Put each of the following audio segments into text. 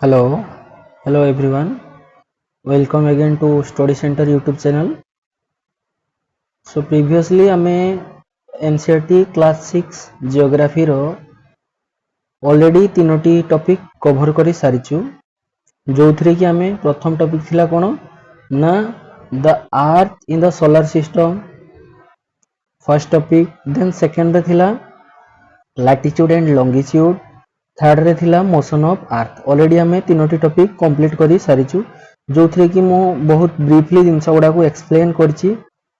Hello, hello everyone. Welcome again to Study Center YouTube channel. So previously ଆମେ NCERT class 6 geography रो already तीनोटी topic cover करी सारिछु जोथरे कि आमे प्रथम topic थिला कोन ना the earth in the solar system first topic then second रे थिला लैटिट्यूड एंड लॉन्गिट्यूड थर्ड रे थिला मोशन ऑफ अर्थ ऑलरेडी आमे तीनोटी टॉपिक कंप्लीट करी सारिछु जो थरे कि मो बहुत ब्रीफली जिनस गुडा को एक्सप्लेन करछि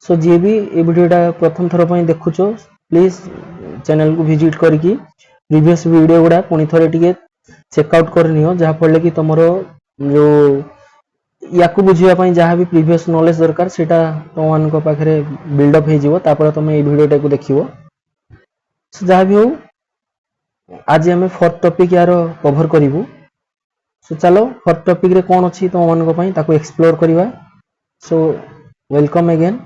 सो जे भी ए वीडियोटा प्रथम थर पई देखुछो प्लीज चैनल को विजिट करके प्रीवियस वीडियो गुडा पुनी थरे टिके चेकआउट करनियो जहा पड़ले कि तमरो जो याकू बुझिया पई जहा भी प्रीवियस नॉलेज दरकार सेटा तमन को पाखरे बिल्ड अप हे जिवो तापर तमे ए वीडियोटा को देखिवो सो जहा भी हो आज हमें फोर्थ टॉपिक यार कवर करिवु सो चलो फोर्थ टॉपिक रे कोन अछि तो मन को पई ताको एक्सप्लोर करिवा so welcome again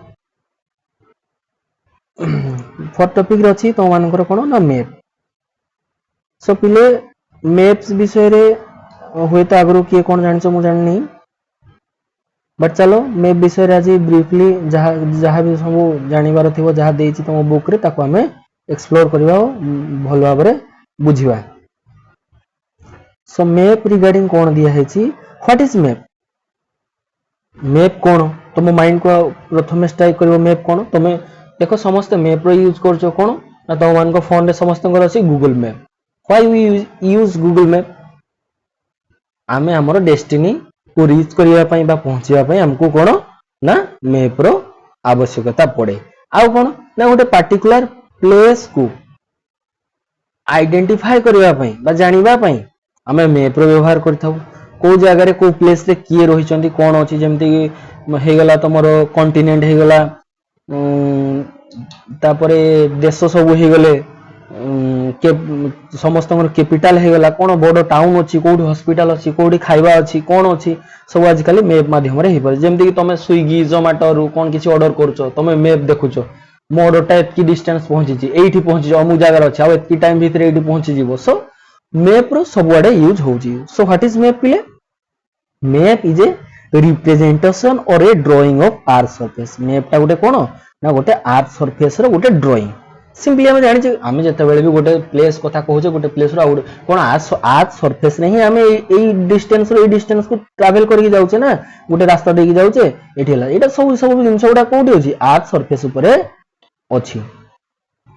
fourth topic रे अछि तो मन को कोन ना मैप सो पिले मैप्स विषय रे होय तो आगरो के कोन जानि छ मु जानि बट चलो मैप विषय रे आज ब्रीफली जहा भी सब जानिबार थिवो जहा देछि तम बुक रे ताको हमें एक्सप्लोर करिवा भल भाबरे बुझिवा सो मैप रिगार्डिंग कोन दिया है छी व्हाट इज मैप मैप कोन तुम माइंड को प्रथम स्ट्राइक करिवो मैप कोन तुम देखो समस्त मैप रो यूज करछो कोन ना तो मान को फोन रे समस्त को अछि Google map why we use Google map आमे हमर डेस्टिनी को रीच करिया पई बा पहुंचिया पई हमको कोन ना मैप रो आवश्यकता पड़े आ कोन ना गोटे पर्टिकुलर प्लेस को आइडेंटिफाई करबा पई बा जानिबा पई हमें मैप रो व्यवहार करथाउ को जगह रे को प्लेस रे किए रहि चंदी कोन अछि जेमति हे गेला तमरो कॉन्टिनेंट हे गेला तापरे देश सब हे गेले के समस्त कैपिटल हे गेला कोन बड़ टाउन अछि कोठी हॉस्पिटल अछि कोठी खाइबा अछि कोन अछि सब आज काली मैप माध्यम रे हे पर जेमति कि तमे स्विगी जोमेटो रु कोन किछि ऑर्डर करछो तमे मैप देखुछो मो ऑर्डरटा एतकी डिस्टेंस पहुंची छि एठी पहुंची जो अमु जगह अछि आ एतकी टाइम भीतर एठी पहुंची जिवो सो मैप रो सबवाडे यूज होउची सो व्हाट इज मैप पिले map is a representation or a drawing of earth surface map टा गोटे कोन ना गोटे अर्थ सरफेस रो गोटे ड्राइंग सिंपली हम जानि छी हम जते बेले भी गोटे प्लेस कथा कहूचे गोटे प्लेस रो कोन अर्थ सरफेस नहीं हम एई डिस्टेंस को ट्रैवल करके जाउचे ना गोटे रास्ता देकी जाउचे एठी हला एटा सब जिंस गुडा कोठी होची अर्थ सरफेस ऊपर अछि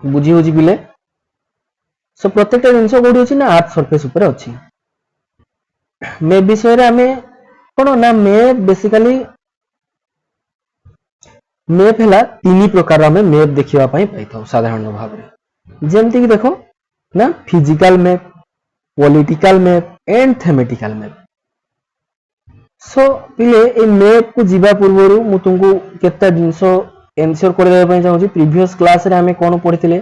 बुझी होची पिले सो प्रत्येकटा जिंस कोठी होची ना अर्थ सरफेस ऊपर अछि मैप विषय रे हमें कोन ना मैप बेसिकली मैप हला तीन प्रकार हमें मैप देखिबा पई पाइथाउ साधारण भाव रे जेमति कि देखो ना physical map political map and thematic map so पिले ए मैप को जीवा पूर्वरु मु तुमको केता जिंस आंसर कर देबा पई चाहू छी प्रीवियस क्लास रे हमें कोन पढिथिले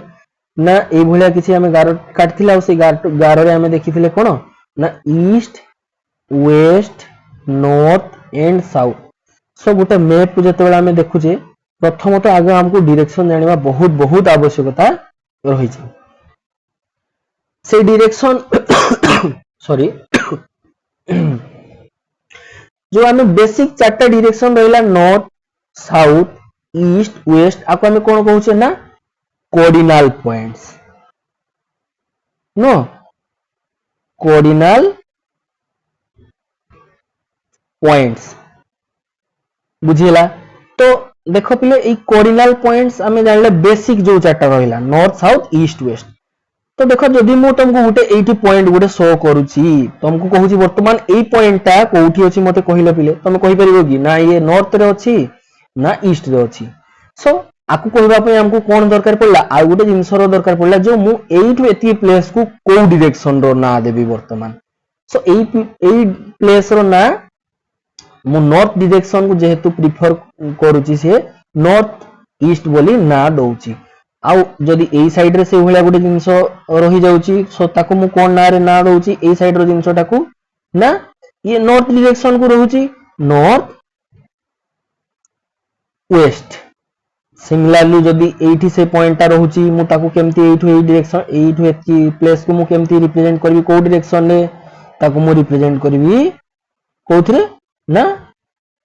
ना ए भलिया किछि हमें गार काटथिला ओ से गार रे हमें देखिथिले कोन ना east west north and south सो गोटे मैप को जते बेला हमें देखु छे प्रथमतः आगे हमको डायरेक्शन जानिबा बहुत बहुत आवश्यकता रही छे से डायरेक्शन सॉरी जो हमें बेसिक चारटा डायरेक्शन रहला नॉर्थ साउथ ईस्ट वेस्ट आपको हमें कोन कहू छे ना कोऑर्डिनल पॉइंट्स नो कोऑर्डिनल पॉइंट्स बुझिला तो देखो पिले ए कोऑर्डिनल पॉइंट्स हमें जानले बेसिक जो चारटा रहला नॉर्थ साउथ ईस्ट वेस्ट तो देखो जदि मु तुमको गुटे 80 पॉइंट गुटे शो करूची तुमको कहूची वर्तमान ए पॉइंटटा कोठी अछि मते कहिलो पिले तुम कहि परिबो कि ना ये नॉर्थ रे अछि ना ईस्ट रे अछि सो आकु कहबा पय हमको कोन दरकार पड़ला आ गुटे जिंस रो दरकार पड़ला जो मु एठु एती प्लेस को को डायरेक्शन रो ना देबी वर्तमान सो ए प्लेस रो ना मु नॉर्थ डायरेक्शन को जेहेतु प्रिफर करूची से नॉर्थ ईस्ट बोली ना दउची आउ जदि एई साइड रे से होला गुटे जिंस रही जाउची सो ताको मु कोन ना रे ना दउची एई साइड रो जिंस टाकू ना ये नॉर्थ डायरेक्शन को रहउची नॉर्थ वेस्ट सिमिलरली जदि एठी से पॉइंट ता रहउची मु ताको केमती एठु एई डायरेक्शन एठु एती प्लेस को मु केमती रिप्रेजेंट करबी को डायरेक्शन रे ताको मु रिप्रेजेंट करिवि कोथरे ना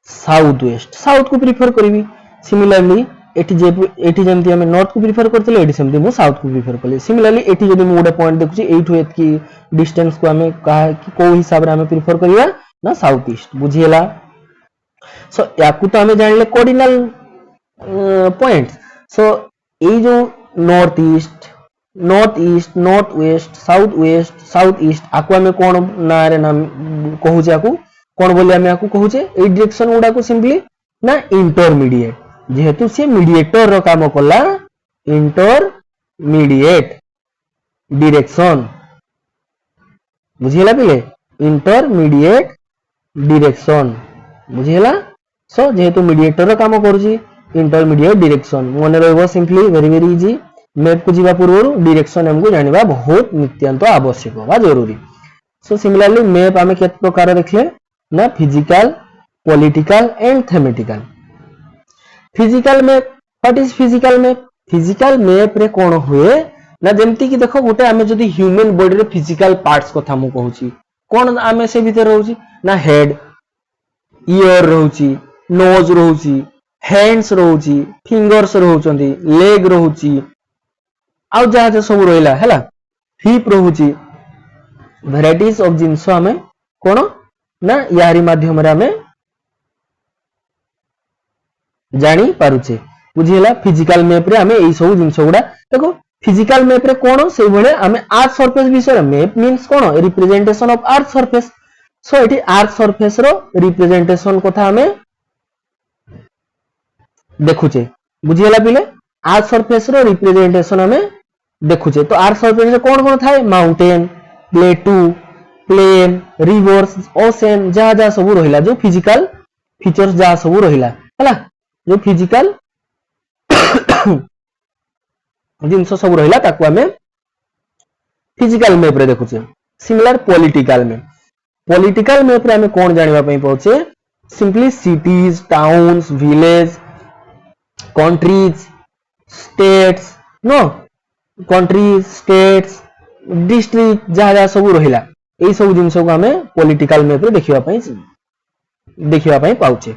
साउथ वेस्ट साउथ को प्रिफर करिवि सिमिलरली एटी जेमती हमें नॉर्थ को प्रिफर करते एटी सेमती मु साउथ को प्रिफर कली सिमिलरली एटी जदि मु गोटे पॉइंट देखुची एठु एतकी डिस्टेंस को हमें कहा कि को हिसाब रे हमें प्रिफर करिया ना साउथ ईस्ट बुझिएला सो याकू तो हमें जानले कोऑर्डिनल पॉइंट्स सो ए जो north east north west south east आकु हमें कोन ना रे नाम कहूचे आकु कोन बोली हमें आकु कहूचे ए डायरेक्शन गुडा को सिंपली ना इंटरमीडिएट जेहेतु से मीडिएटर रो काम कला इंटरमीडिएट डायरेक्शन बुझिला पिले इंटरमीडिएट डायरेक्शन बुझिला सो जेहेतु मीडिएटर रो काम करूची इंटरमीडिएट डायरेक्शन मन रहबो सिंपली वेरी इजी मैप को जीवा पूर्व डायरेक्शन हमको जानिबा बहुत नित्यांत आवश्यक बा जरूरी सो सिमिलरली मैप हमें केत प्रकार देखले ना physical political and thematic physical map what is physical map रे कोन हुए ना जेमती कि देखो गोटे हमें जदी ह्यूमन बॉडी रे फिजिकल पार्ट्स कथा मु कहूची कोन हमें से भीतर रहूची ना हेड ईयर रहूची नोज रहूची हैंड्स रहूची फिंगर्स रहउचंदी लेग रहूची आउ जहाँ सब रहा है हिप रोची भेराइटीज ऑफ जिनस हमें कौन ना यारी माध्यम आम जानी पारुचे बुझीला फिजिकल मैप रे हमें यही सब जिनस गुड़ा देखो फिजिकल मैप रे कौन से भले हमें अर्थ सरफेस विषय मैप मीन्स कौन representation of earth surface so एटी अर्थ सरफेस रो रिप्रेजेंटेशन कथा हमें देखुचे बुझीला पिले अर्थ सरफेस रो रिप्रेजेंटेशन हमें देखुचे तो अर्थ सरफेस कौन कौन थाए mountain plateau plain rivers ocean जहाँ जहाँ सब रहिला जो फिजिकल फीचर्स जहाँ सब रहिला हैला जो फिजिकल जिनस सब रहिला ताकू हमें फिजिकल मैप रे देखुचे सिमिलर पॉलिटिकल मैप रे हमें कौन जानिबा पई पहुंचे simply cities towns village countries states no countries states district जहाँ जहाँ सब रहिला एई सब जिनस को हमें पॉलिटिकल मैप रे देखिबा पई पाउचे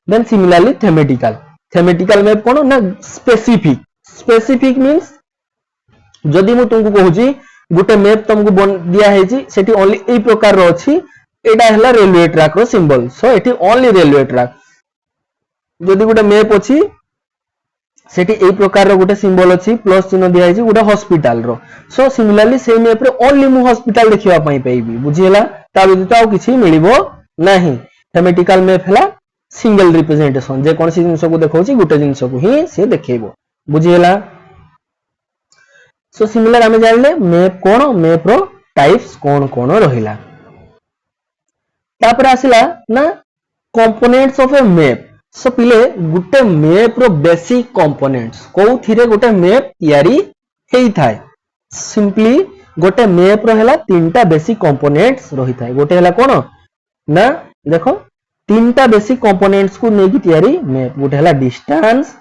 देन सिमिलरली थेमेटिकल मैप कोन ना स्पेसिफिक मींस जदि मु तुमको कहूची गोटे मैप तुमको दिया हेची सेठी ओनली एई प्रकार रो अछि एटा हला रेलवे ट्रैक रो सिंबल सो एठी ओनली रेलवे ट्रैक जदि गोटे मैप अछि सेठी एई प्रकार रो गोटे सिंबल अछि प्लस चिन्ह दिया हेची गोटे हॉस्पिटल रो सो सिमिलरली सेई मैप रे ओनली मु हॉस्पिटल देखिबा पई पाइबी बुझियला ता व्यतीत आउ किछि मिलिबो नाही थेमेटिकल मैप हला सिंगल रिप्रेजेंटेशन जे कोन सी जिंस को देखौची गोटे जिंस को ही से देखेबो बुझियला सो सिमिलर हमें जानले मैप कोन मैप रो टाइप्स कोन कोन रहिला तापर आसिला ना components of a map so पिले गोटे मैप रो बेसिक कंपोनेंट्स को थिरे गोटे मैप तयारी हेई थाए सिंपली गोटे मैप रो हला तीनटा बेसिक कंपोनेंट्स रही थाए गोटे हला कोन ना देखो तीनटा बेसिक कंपोनेंट्स को नेकी तयारी मैप गोटे हला डिस्टेंस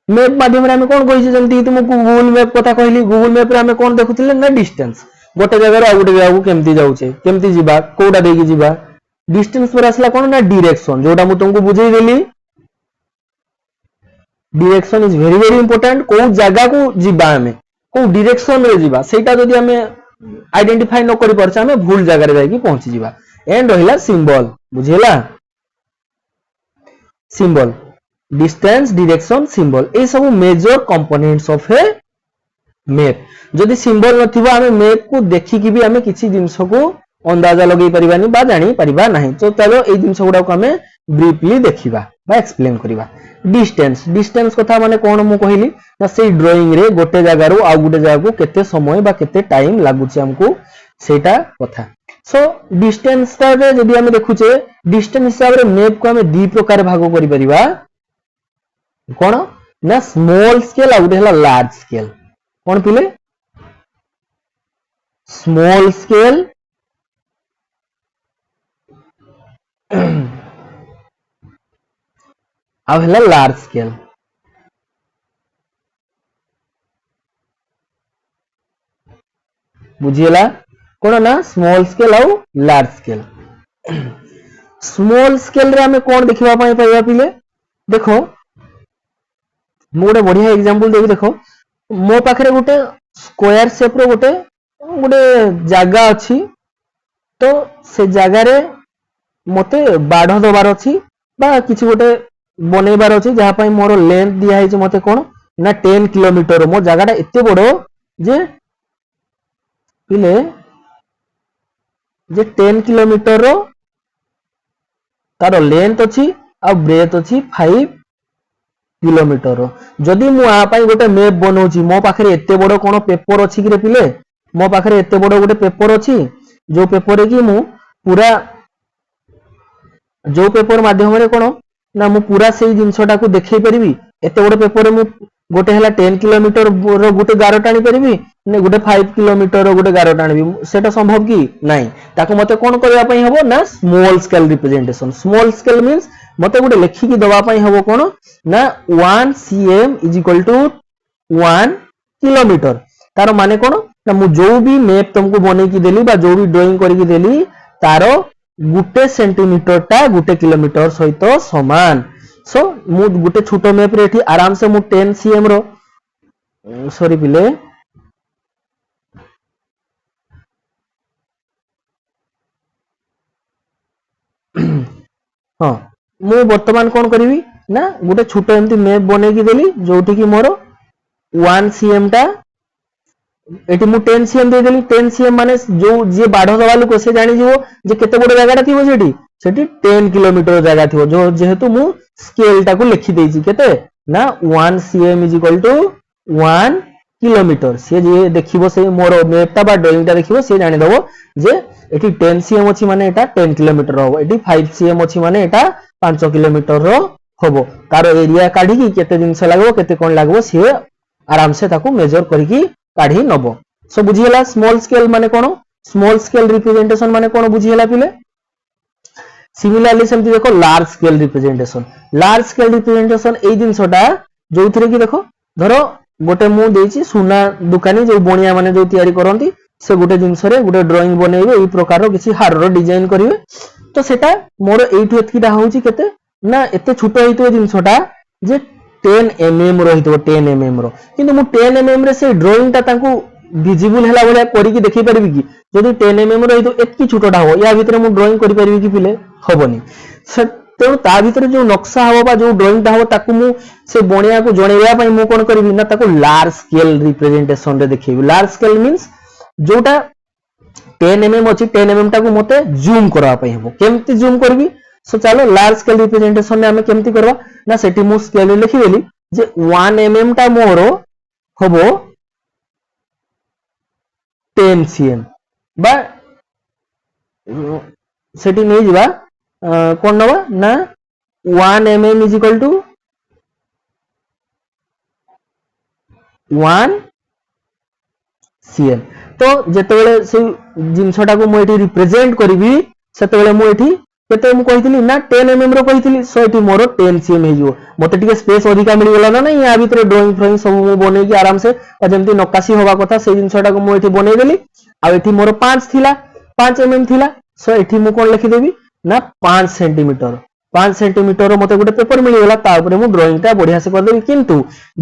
मैप माध्यम रे हमें कोन कहि जेंती तुमको गूगल मैप कथा कहली गूगल मैप रे हमें कोन देखुतिले ना डिस्टेंस गोटे जगह रे आ गोटे जगह को केमती जाउचे केमती जीबा कोडा देकी जीबा डिस्टेंस पर आसला कोन ना डायरेक्शन जोटा मु तुमको बुझेई देली डायरेक्शन इज वेरी इंपोर्टेंट को जगह को जीबा हमें को डायरेक्शन रे जीबा सेटा जदी हमें आइडेंटिफाई न करि परछा हमें भूल जगह रे जाई पहुंची जीबा एंड रहिला सिंबल बुझेला सिंबल डिस्टेंस डायरेक्शन सिंबल ए सब major components of a map जदि सिंबल नथिबा हमें मैप को देखि कि भी हमें किछि जिंस को अंदाजा लगै परिबानी बा जानि परिबा नाही तो चलो ए जिंस गुडा को हमें ब्रीफली देखिबा बा एक्सप्लेन करिबा डिस्टेंस कथा माने कोन मु कहिली ना सेई ड्राइंग रे गोटे जगह रो आ गोटे जगह को केते समय बा केते टाइम लागुची हमको सेटा कथा सो डिस्टेंस रे जदि हमें देखुचे डिस्टेंस हिसाब रे मैप को हमें दी प्रकार भाग करि परिबा कोन ना स्मॉल स्केल आ गोटे हला लार्ज स्केल कोन पिले स्मॉल स्केल आ हला लार्ज स्केल बुझीला कोन ना स्मॉल स्केल आउ लार्ज स्केल। स्मॉल स्केल रे हमें कोन देखिबा पई पाइबा पिले देखो मु गोटे बढ़िया एग्जांपल देबी देखो मो पाखरे गोटे स्क्वायर शेप रो गोटे गोटे जागा अछि तो से जागा रे मते बाढ़ दबार अछि बा किछि गोटे बनेबार अछि जहा पई मोर लेंथ दिया है मते कोन ना 10 किलोमीटर मो जागाटा एते बड़ो जे पिले जे 10 किलोमीटर रो तार लेंथ अछि आ ब्रेथ अछि 5 किलोमीटर रो। जदि मु आ पई गोटे मैप बनौछि मो पाखरे एते बड़ो कोन पेपर अछि कि रे पिले मो पाखरे एते बड़ो गोटे पेपर अछि जो पेपर रे कि मु पूरा जो पेपर माध्यम रे कोन ना मु पूरा सेही जिंसटा को देखै परिबी एते बड़ो पेपर रे मु गोटे हला 10 किलोमीटर रो गोटे गारो टाणी परिबी ने गोटे 5 किलोमीटर रो गोटे गारो टाणबी सेटा संभव कि नाही ताको मते कोन करबा पई हबो ना small scale representation. Small scale means मते गोटे लेखि कि दबा पई हबो कोन ना 1 cm = 1 किलोमीटर तार माने कोन ना मु जो भी मैप तुमको बनै कि देली बा जो भी ड्राइंग करि कि देली तारो गुटे सेंटीमीटर टा गुटे किलोमीटर सहित समान। सो मु गुटे छोटो मैप रे एठी आराम से मु 10 cm रो सॉरी पिले हाँ मु वर्तमान कोन करिवि ना गुटे छोटो एमती मैप बनै कि देली जोठी कि मोर 1 cm टा एटी मु 10 cm दे देली 10 cm माने जो जे बाढ़ दवा लोक से जानि जीवो जे केते बड़ जागाटा थिबो सेठी 10 किलोमीटर जागा थिबो जो जेहेतु मु स्केल टा को लिखि देछि केते ना 1 cm = 1 किलोमीटर से जे देखिबो से मोर मैप टा बा ड्राइंग टा देखिबो से जानि दबो जे एटी 10 cm अछि माने एटा 10 किलोमीटर होबो एटी 5 cm अछि माने एटा 5 किलोमीटर रो होबो तार एरिया काढी कि केते जिंस लागबो केते कोन लागबो से आराम से ताको मेजर करिकि काढी नबो। सो बुझियला स्मॉल स्केल माने कोन स्मॉल स्केल रिप्रेजेंटेशन माने कोन बुझियला पिले। सिमिलरली सेमति देखो large scale representation. Large scale representation एई जिंसटा जोथरे कि देखो धरो गोटे मु देछि सुना दुकानी जो बणिया माने जो तयारी करंती से गोटे जिंस रे गोटे ड्राइंग बनेइबे एई प्रकार रो किछि हार रो डिजाइन करिवे तो सेटा मोर एइठु एतकिटा होउछि केते ना एते छोटो हेइतो जिंसटा जे 10 mm रहितो 10 mm रो किंतु मु 10 mm रे से ड्राइंग ता तांको विजिबल हैला बोले करी कि देखि परबी कि जदि 10 mm रहितो एतकी छोटोटा हो या भितरे मु ड्राइंग करि परबी कि पिले हबनी से तेणु ता भितरे जो नक्शा हबो बा जो ड्राइंग ता हबो ताकू मु से बणिया को जणेया पई मु कोन करबी ना ताकू लार्ज स्केल रिप्रेजेंटेशन रे देखिबी। लार्ज स्केल मींस जोटा 10 mm अछि 10 mm टाकू मते जूम करबा पई हबो केमति जूम करबी सो चलो लार्ज स्केल रिप्रेजेंटेशन में हमें केमति करबा ना सेठी मु स्केल रे लिखि देली जे 1 mm टा मोरो हबो 10 cm बा सेठी नै जिबा कोन नबा ना 1 mm = 1 cm तो जेतेबेले से जिंसटा को मु एठी रिप्रेजेंट करबी सेतेबेले मु एठी केते मु कहितली ना 10 mm रो कहितली सो एठी मोर 10 cm हे जिवो मते टिके स्पेस अधिका मिल गेला ना या भितरे ड्राइंग फ्रेम सब मु बनै कि आराम से जेमति नकाशी होबा कथा से जिंसटा को मु एठी बनै देली आ एठी मोर 5 थिला 5 mm थिला सो एठी मु कोन लिखि देबी ना 5 सेंटीमीटर 5 सेंटीमीटर रो मते गोटे पेपर मिल गेला ता ऊपर मु ड्राइंग टा बढ़िया से कर देबी किंतु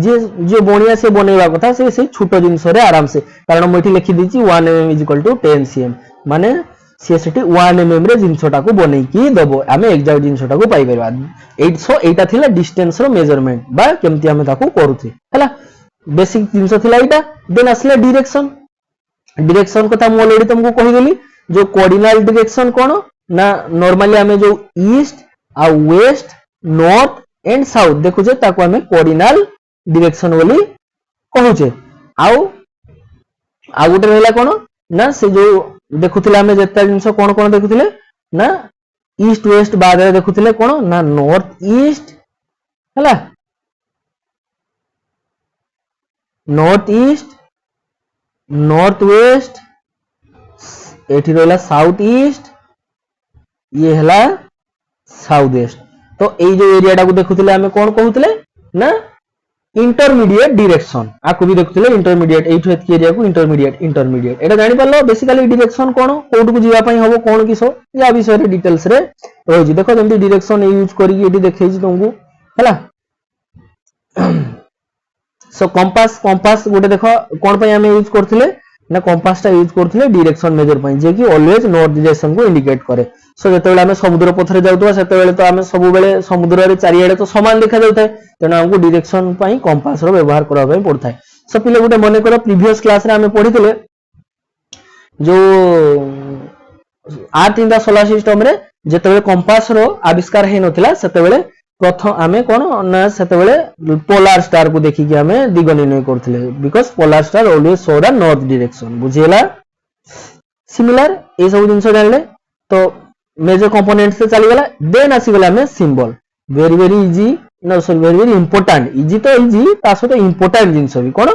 जे जे बणिया से बनेबा कथा से छोटो जिंस रे आराम से कारण मु एठी लिखि दिछि 1 mm = 10 cm माने से सेठी 1 mm रे जिंसटा को बनै कि दबो हमें एग्जैक्ट जिंसटा को पाई परबा 800 एटा थिला डिस्टेंस रो मेजरमेंट बा केमति हमें ताको करूथि हला बेसिक जिंस थिला एटा देन असले डायरेक्शन डायरेक्शन कथा मु ऑलरेडी तुमको कहि देली जो कोऑर्डिनल डायरेक्शन कोन ना नॉर्मली हमें जो ईस्ट आ वेस्ट नॉर्थ एंड साउथ देखु जे ताको हमें कोऑर्डिनल डायरेक्शन बोली कहू जे आउ आ गुटे रहला कोन ना से जो देखुथिले हमें जेता जिंस कोन कोन देखुथिले ना ईस्ट वेस्ट बाद रे देखुथिले कोन ना नॉर्थ ईस्ट हला नॉर्थ ईस्ट नॉर्थ वेस्ट एठी रहला साउथ ईस्ट ये हला साउथ वेस्ट तो एई जो एरिया टा को देखुथिले हमें कोन कहउथिले ना इंटरमीडिएट डायरेक्शन आको भी देखुଥିଲେ इंटरमीडिएट एठो एतकी एरिया को इंटरमीडिएट एटा जानि परलो बेसिकली डायरेक्शन कोन कोड को जीवा पई हबो कोन किसो या विषय रे डिटेल्स रे होजी देखो जेंति डायरेक्शन यूज करी एठी देखैछि तुमको हला सो कंपास कंपास गोटे देखो कोन पई हमें यूज करथिले ना कंपास टा यूज करथिले डायरेक्शन मेजर पई जे कि ऑलवेज नॉर्थ डायरेक्शन को इंडिकेट करे सो जेतेबेले हमें समुद्र पथरे जाउतबा सेतेबेले तो हमें सब बेले समुद्र रे चारियाडे तो समान देखा जाउଥାଏ तेना हमको डायरेक्शन पई कंपास रो व्यवहार करबा पई पड़थाय सो पिले गोटे मने करो प्रीवियस क्लास रे हमें पढिथिले जो आर्थ इन द सोलर सिस्टम रे जेतेबेले कंपास रो आविष्कार हे नथिला सेतेबेले प्रथम आमे कोन ना सेतेबेले पोलार स्टार को देखि कि हमें दिग निर्णय करथिले because polar star always show the north direction बुझियला सिमिलर ए सब जिंस जानले तो मेजर कंपोनेंट से चली गला देन आसी गला हमें symbol very very easy no sorry very very important easy तो इजी तासो तो इंपोर्टेंट जिंस भी कोन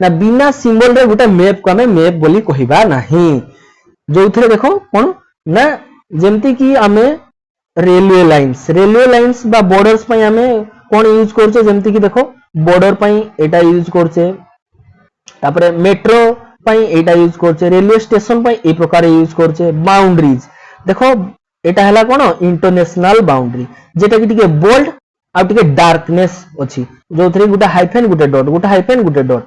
ना बिना सिंबल रे गोटे मैप को हमें मैप बोली कहिबा नाही जोथरे देखो कोन ना जेमति कि हमें रेलवे लाइन्स बा बॉर्डर्स पई हमें कोन यूज करछे जेमति कि देखो बॉर्डर पई एटा यूज करछे तापरे मेट्रो पई एटा यूज करछे रेलवे स्टेशन पई ए प्रकार यूज करछे बाउंड्रीज देखो एटा हला कोन इंटरनेशनल बाउंड्री जेटा कि टिके बोल्ड आ टिके डार्कनेस अछि जोथरे गुटा हाइफेन गुटे डॉट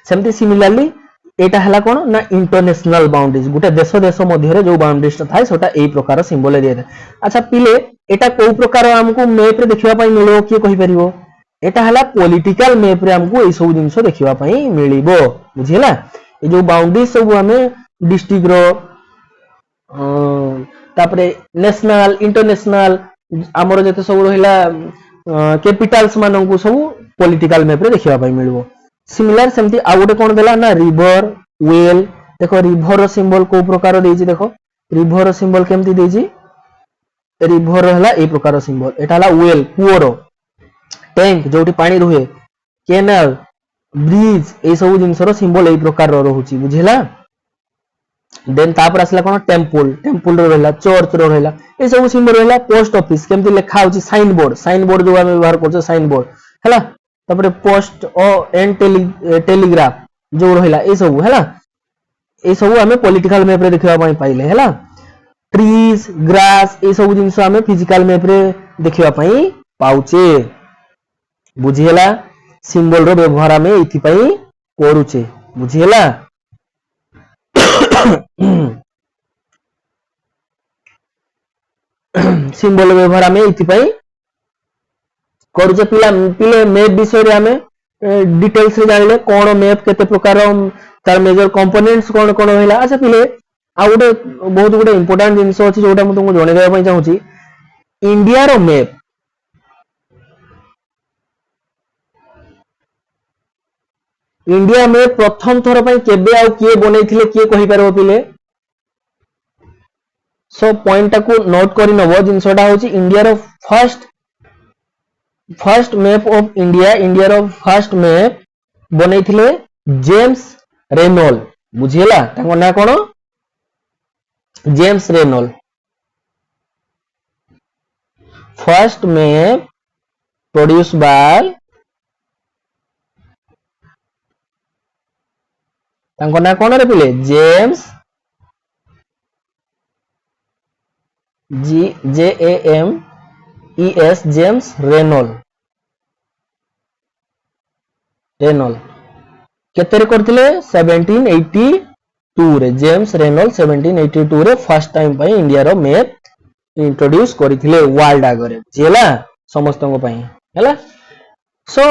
सेमति सिमिलरली एटा हला कोन ना इंटरनेशनल बाउंड्रीज गुटे देश देश मध्य रे जो बाउंड्रीज थाय सोटा एई प्रकार सिंबल दिया था अच्छा पिले एटा को प्रकार हमको मैप रे देखिबा पई मिलो की कहि परिबो एटा हला पॉलिटिकल मैप रे हमको ए सब जिंस देखिबा पई मिलिबो बुझिला ए जो बाउंड्रीज सब हमें डिस्ट्रिक्ट रो तापरे नेशनल इंटरनेशनल हमर जते सब रहिला कैपिटल्स मानन को सब पॉलिटिकल मैप रे देखिबा पई मिलिबो सिमिलर सेमती आ गोटे कोन देला ना रिवर वेल देखो रिवर रो सिंबल को प्रकार देछि देखो रिवर रो सिंबल केमती देछि रिवर हला ए प्रकार सिंबल एटा हला वेल कुओरो टैंक जोटी पानी रुहे कैनाल ब्रिज ए सब जिंस रो सिंबल ए प्रकार रो रहउची बुझिला देन तापर असला कोन टेंपल रो रहला चर्च रो रहला ए सब सिंबल रहला पोस्ट ऑफिस केमती लिखा होची साइन बोर्ड जो हम व्यवहार करछो साइन बोर्ड हला तापरे पोस्ट एंड टेलीग्राफ जो रहिला ए सब हैला ए सब हमें पॉलिटिकल मैप रे देखिबा पई पाइले हैला ट्रीज ग्रास ए सब जिंस हमें फिजिकल मैप रे देखिबा पई पाउचे बुझियला सिंबल रो व्यवहार हमें इथि पई करूचे बुझियला सिंबल व्यवहार हमें इथि पई करूचे पिले मैप विषय रे हमें डिटेल्स रे जानले कोन मैप केते प्रकार तार मेजर कंपोनेंट्स कोन कोन होइला अच्छा पिले आ गोटे बहुत गोटे इंपोर्टेंट जिंस अछि जोटा म तुमको जणे देबा पई चाहूची इंडिया रो मैप इंडिया में प्रथम थर पई केबे आ किए बनैथिले किए कहि परबो पिले सो पॉइंट को नोट करि नबो जिंसटा होची इंडिया रो फर्स्ट मैप ऑफ इंडिया रो फर्स्ट मैप बनैथिले जेम्स रेनॉल बुझियला ताको ना कोन James Rennell first map produce by ताको ना कोन रे पिले जेम्स JAMES जेम्स रेनॉल केते रे करथिले 1782 रे जेम्स रेनॉल 1782 रे फर्स्ट टाइम पई इंडिया रो मैप इंट्रोड्यूस करथिले वर्ल्ड आगरे जेला समस्त को पई हैला सो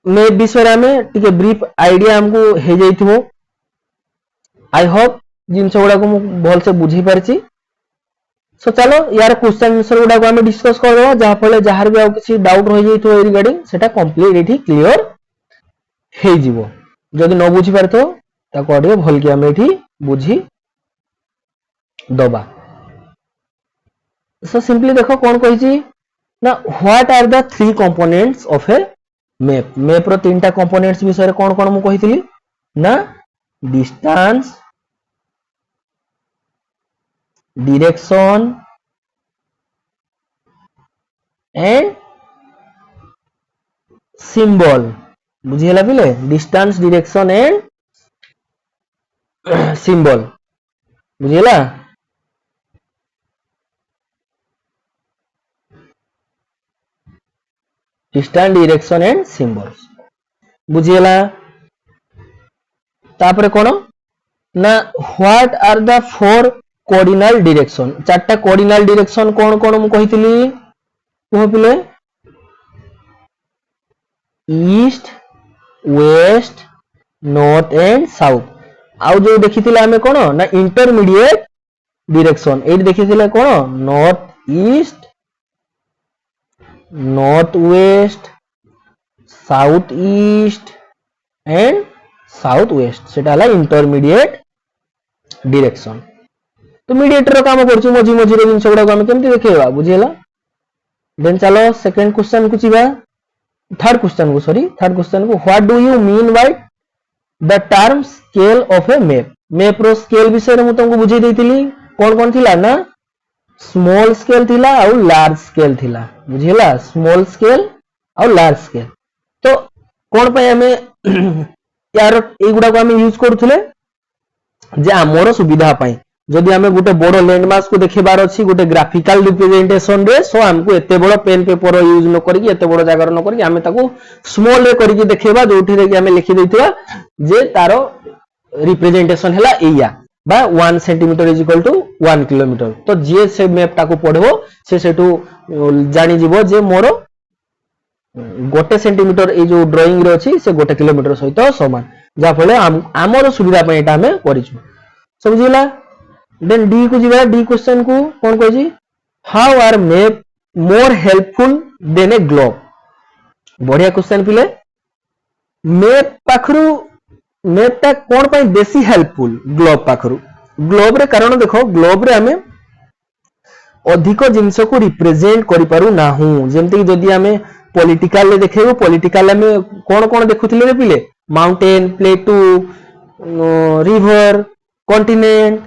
मैप विषय में टिके ब्रीफ आईडिया हमको हे जाइथिबो आई होप जिंस गुडा को भल से बुझी परची सो चलो यार क्वेश्चन आंसर गुडा को हम डिस्कस कर देबा जहा फले जहार भी आ किसी डाउट रहि जाइतो ए रिगार्डिंग सेटा कंप्लीट एठी क्लियर हे जिवो जदि न बुझी परतो ताको आडियो भल के हम एठी बुझी दबा सो सिंपली देखो कोन कहिची ना what are the three components of a map रो तीनटा कंपोनेंट्स विषय रे कोन कोन मु कहितली ना डिस्टेंस direction and सिंबल बुझीला पिले डिस्टेंस डायरेक्शन एंड सिंबल बुझीला डिस्टेंस डायरेक्शन एंड सिंबल्स बुझीला तापर कोन ना what are the four cardinal direction चारटा कोऑर्डिनल डायरेक्शन कोन कोन मु कहितली कह पिले east west north and south आउ जो देखिथिले हमें कोन ना इंटरमीडिएट डायरेक्शन एट देखिथिले कोन north east north west south east and south west सेटा हला इंटरमीडिएट डायरेक्शन तो मीडिएटर काम करछु मझी मझी रे जिंस गुडा हम केमती देखेबा बुझियला देन चलो सेकंड क्वेश्चन को जीवा थर्ड क्वेश्चन को what do you mean by the term scale of a map map रो स्केल विषय रे मु तुमको बुझे देइतिली कोन थिला ना स्मॉल स्केल थिला और लार्ज स्केल थिला बुझियला स्मॉल स्केल और लार्ज स्केल तो कोन पे हमें यार एगुडा को हमें यूज करूथले जे हमरो सुविधा पाई जदि हमें गोटे बड़ लैंडमार्क को देखेबार अछि गोटे ग्राफिकल रिप्रेजेंटेशन रे सो हमको एते बड़ पेन पेपर यूज न करी एते बड़ जगह न करी हमें ताको स्मॉल रे करी देखेबा जोठी रे कि हमें लिखि दैथिबा जे तारो रिप्रेजेंटेशन हला एया बा 1 centimetre is equal to 1 kilometre तो जे से मैप ताको पढबो से सेटू जानि जिवो जे मोर गोटे सेंटीमीटर ए जो ड्राइंग रे अछि से गोटे किलोमीटर सहित समान जा फले हमरो सुविधा पे एटा हमें करिछु समझिला देन डी को जीवा डी क्वेश्चन को कौन कह जी how are map more helpful than a globe बढ़िया क्वेश्चन पिले मैप पाखरु मैप ता कौन पाई बेसी हेल्पफुल ग्लोब पाखरु ग्लोब रे कारण देखो ग्लोब रे हमें अधिक जिंस को रिप्रेजेंट करि पारु नाहु जेमति जदी हमें पॉलिटिकल ले देखेबो पॉलिटिकल में कौन कौन देखुथिले रे पिले माउंटेन प्लेटू रिवर कॉन्टिनेंट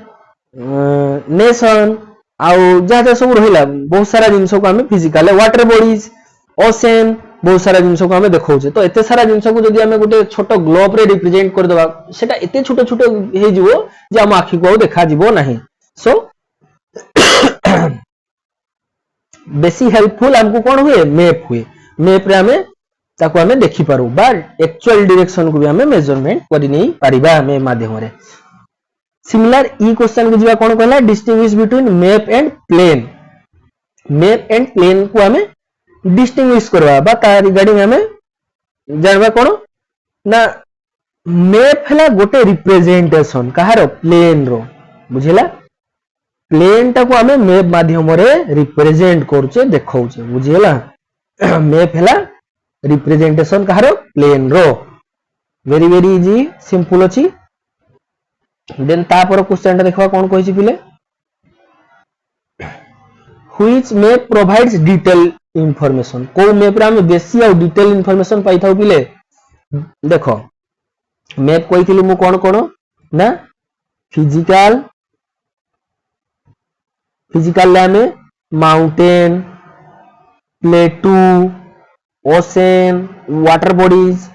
नेशन आउ जहाँ सब रहा बहुत सारा जिनस को हमें फिजिकल वाटर बॉडीज ओशन बहुत सारा जिनस को हमें देखौछे तो एते सारा जिनस को जदी हमें गोटे छोट ग्लोब रे रिप्रेजेंट कर देबा सेटा एते छोट छोट हे जिवो जे हम आखि को देखा जिवो नाही सो बेसी हेल्पफुल हमको कोन हुए मैप रे हमें ताको हमें देखि पारू बा एक्चुअल डायरेक्शन को भी हमें मेजरमेंट करि नै परिबा हमें माध्यम रे सिमिलर ई क्वेश्चन को जीवा कोन कहला distinguish between map and plan को हमें डिस्टिंग्विश करवा बा ता रिगार्डिंग हमें जानबा कोन ना मैप हला गोटे रिप्रेजेंटेशन कहारो प्लेन रो बुझिला प्लेन टा को हमें मैप माध्यम रे रिप्रेजेंट करछे देखौछे बुझिला मैप हला रिप्रेजेंटेशन कहारो प्लेन रो वेरी वेरी इजी सिंपल अछि देन तापर क्वेश्चन टा देखवा कोन कहिछि पिले which map provides detail information को मैप रे हम बेसी और डिटेल इंफॉर्मेशन पाई थाउ पिले देखो मैप कहिथिली मु कोन कोन ना फिजिकल ले हमें mountain प्लेटू ocean water bodies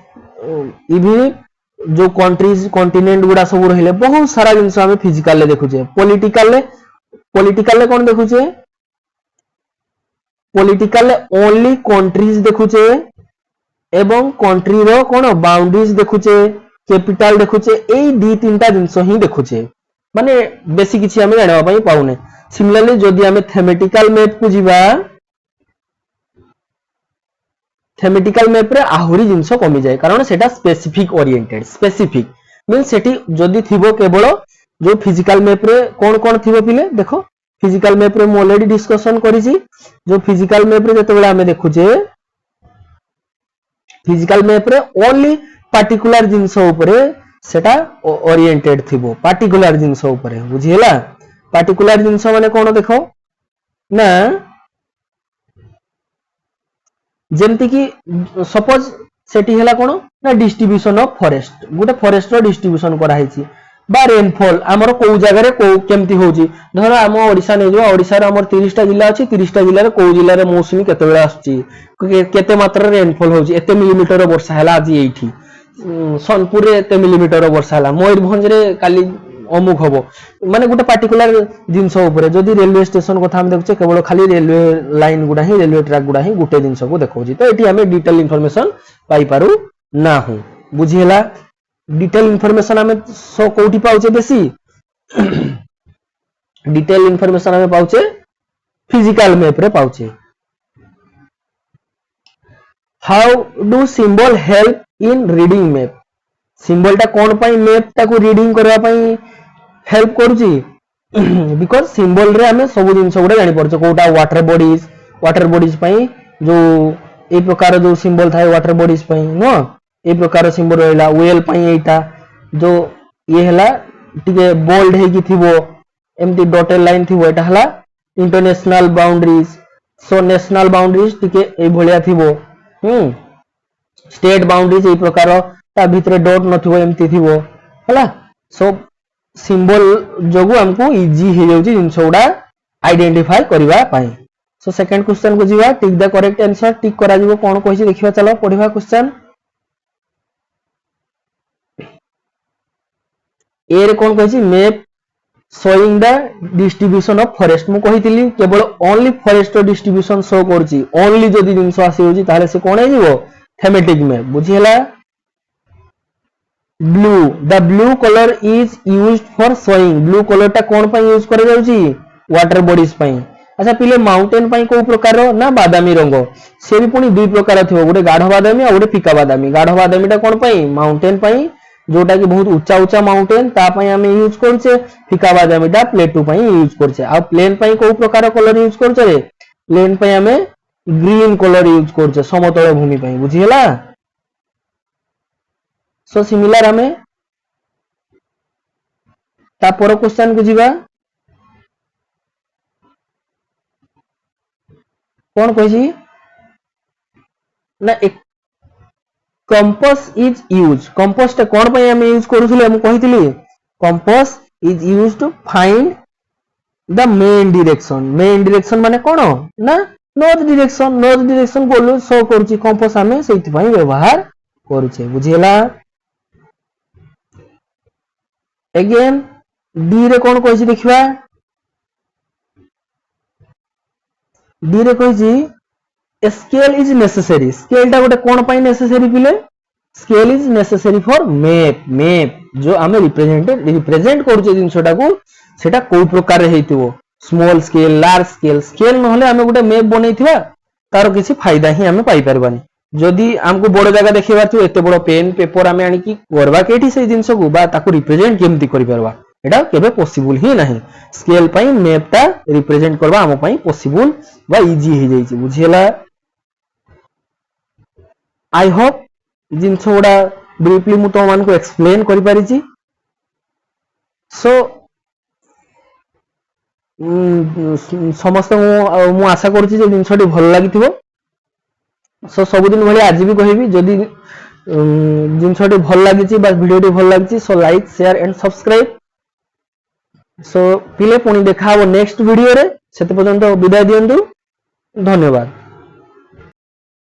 even जो कंट्रीज कॉन्टिनेंट गुडा सब रहिले बहुत सारा जिंस हमें फिजिकल ले देखुचे पॉलिटिकल ले कोन देखुचे पॉलिटिकल ले ओनली कंट्रीज देखुचे एवं कंट्री रो कोन बाउंड्रीज देखुचे कैपिटल देखुचे एई दी तीनटा जिंस ही देखुचे माने बेसी किछि हमें जानबा पई पाउने सिमिलरली जदि हमें थेमेटिकल मैप को जीवा थेमेटिकल मैप रे आहुरी जिंस कमी जाए कारण सेटा स्पेसिफिक ओरिएंटेड स्पेसिफिक मींस सेठी जदि थिबो केवल जो फिजिकल मैप रे कोन थिबो पिले देखो फिजिकल मैप रे मु ऑलरेडी डिस्कशन करिछि जो फिजिकल मैप रे जते बेला हमें देखुचे फिजिकल मैप रे ओनली पार्टिकुलर जिंस ऊपर सेटा ओरिएंटेड थिबो पार्टिकुलर जिंस ऊपर बुझियला पार्टिकुलर जिंस माने कोन देखो ना जेमति कि सपोज सेठी हला कोन ना डिस्ट्रीब्यूशन ऑफ फॉरेस्ट गोटे फॉरेस्ट रो डिस्ट्रीब्यूशन करा हिची बा रेनफॉल आमर को जगह केमती होउची धर आम ओडिशा नै जो ओडिशा रे हमर 30 टा जिल्ला अछि 30 टा जिल्ला रे को जिल्ला रे मौसुमी केते बेला आछी केते मात्रा रे रेनफॉल होउची एते मिलीमीटर वर्षा हला आज एठी सोनपुर रे एते मिलीमीटर वर्षा हला मयूरभंज रे काली अमुक हबो माने गोटे पार्टिकुलर जिंस ऊपर जदी रेलवे स्टेशन कथा हम देखुचे केवल खाली रेलवे लाइन गुडा ही रेलवे ट्रैक गुडा ही गोटे जिंस को देखौची तो एठी हमें डिटेल इंफॉर्मेशन पाई पारू ना हो बुझी हला डिटेल इंफॉर्मेशन हमें सो कोठी पाउचे बेसी डिटेल इंफॉर्मेशन हमें पाउचे फिजिकल मैप रे पाउचे how do symbol help in reading map symbol टा कोन पई मैप टा को रीडिंग करबा पई हेल्प करूची बिकॉज़ सिंबल रे हमें सब जिंस गुडा जानि पड़छ कोटा वाटर बॉडीज पई जो ए प्रकार जो सिंबल थाए वाटर बॉडीज पई नो ए प्रकार सिंबल रहला वेल पई एटा जो ये हला टिके बोल्ड हे कि थिबो एमती डॉटेड लाइन थिबो एटा हला international boundaries so national boundaries टिके ए भलिया थिबो स्टेट बाउंड्रीज ए प्रकार ता भितरे डॉट नथिबो एमती थिबो हला सो सिंबल जोगु हमको इजी हे जाउची जिंस गुडा आइडेंटिफाई करबा पई सो सेकंड क्वेश्चन को जीवा tick the correct answer tick करा जीवो कोन कहिछि देखिबा चलो पढिबा क्वेश्चन ए रे कोन कहिछि map showing the distribution of forest मु कहितली केवल ओनली फॉरेस्ट डिस्ट्रीब्यूशन शो करछि ओनली जदी जिंस आसी होछि ताले से कोन हे जीवो थेमेटिक मैप बुझियला blue the blue colour is used for showing blue colour टा कोन पई यूज करे जाउछि वाटर बॉडीज पई अच्छा पिले माउंटेन पई को प्रकार ना बादामी रंग से भी पुनी दुई प्रकार थिबो गोटे गाढ़ बादामी और गोटे फिका बादामी गाढ़ बादामी टा कोन पई माउंटेन पई जोटा कि बहुत ऊंचा ऊंचा माउंटेन ता पई हमें यूज करछे फिका बादामी टा प्लेटू पई यूज करछे आ प्लेन पई को प्रकार कलर यूज करछे रे प्लेन पई हमें ग्रीन कलर यूज करछे समतल भूमि पई बुझियला सो सिमिलर हमें ता पर क्वेश्चन को जीवा कौन कहिछि ना एक कंपास इज यूज कंपास टा कोन पई हम यूज करूथले हम कहितली compass is used to find the main direction माने कोन ना नॉर्थ डायरेक्शन बोलो शो करूची कंपास हमें सेति पई व्यवहार करूचे बुझियला अगेन डी रे कोन कहिछि देखिबा डी रे कहिछि स्केल इज नेसेसरी स्केल टा गोटे कोन पई नेसेसरी पिले scale is necessary for map जो हमें रिप्रेजेंट करूचे जिंसटा को सेटा कोइ प्रकार रे हेतिबो स्मॉल स्केल लार्ज स्केल नहले हमें गोटे मैप बनैथिबा तार किसी फायदा ही हमें पाई परबानी जदि हमको बड़ जगह देखिबार थियो एते बड़ पेन पेपर हमें आनी की करबा केठी से जिंस को बा ताको रिप्रेजेंट केमती करि परबा एटा केबे पॉसिबल ही नहीं स्केल पई मैप ता रिप्रेजेंट करबा हम पई पॉसिबल बा इजी हे जाई छी बुझियला आई होप जिंस गुडा ब्रीफली मु तो मान को एक्सप्लेन करि पारि छी सो समस्त मु आशा करछि जे जिंसटी भल लागिथिबो सो सब दिन भली आज भी कहबी जदि जिंसटी भल लागिछि बा वीडियोटी भल लागिछि so like share and subscribe so पिले पुणी देखा नेक्स्ट वीडियो रे सेते पर्यंत विदाय दियंतु धन्यवाद।